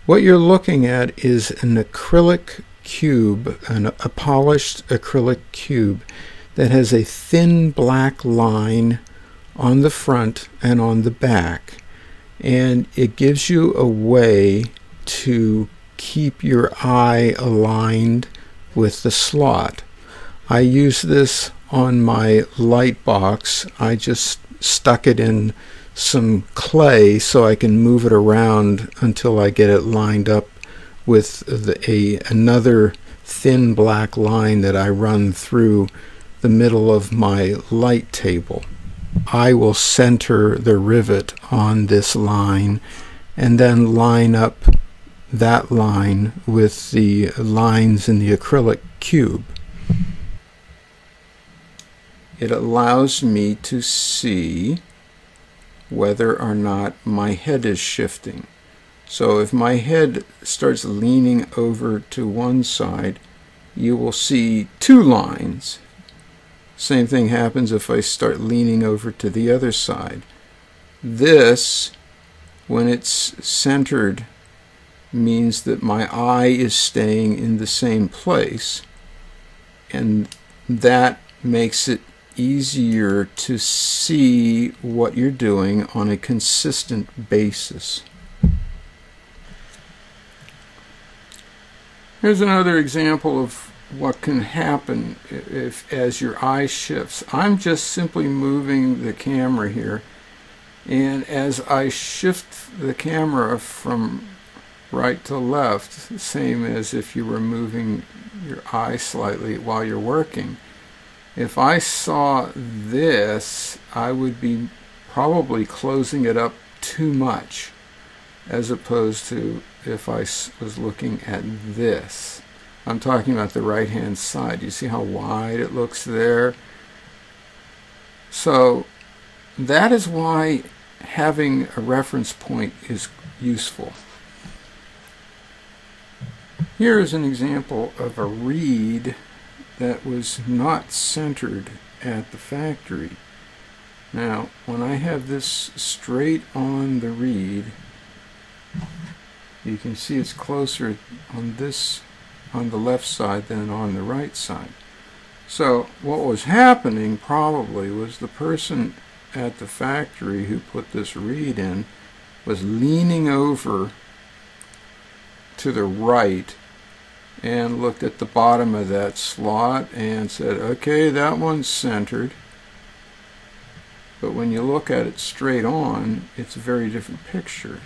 What you're looking at is an acrylic cube, a polished acrylic cube that has a thin black line on the front and on the back, and it gives you a way to keep your eye aligned with the slot. I use this on my light box. I just stuck it in some clay so I can move it around until I get it lined up with another thin black line that I run through the middle of my light table. I will center the rivet on this line and then line up that line with the lines in the acrylic cube. It allows me to see whether or not my head is shifting. So if my head starts leaning over to one side, you will see two lines. Same thing happens if I start leaning over to the other side. This, when it's centered, means that my eye is staying in the same place, and that makes it easier to see what you're doing on a consistent basis. Here's another example of what can happen as your eye shifts. I'm just simply moving the camera here, and as I shift the camera from right to left, same as if you were moving your eye slightly while you're working, if I saw this, I would be probably closing it up too much, as opposed to if I was looking at this. I'm talking about the right hand side. You see how wide it looks there? So that is why having a reference point is useful. Here is an example of a reed that was not centered at the factory. Now, when I have this straight on the reed, you can see it's closer on the left side than on the right side. So what was happening probably was the person at the factory who put this reed in was leaning over to the right and looked at the bottom of that slot and said, okay, that one's centered. But when you look at it straight on, it's a very different picture.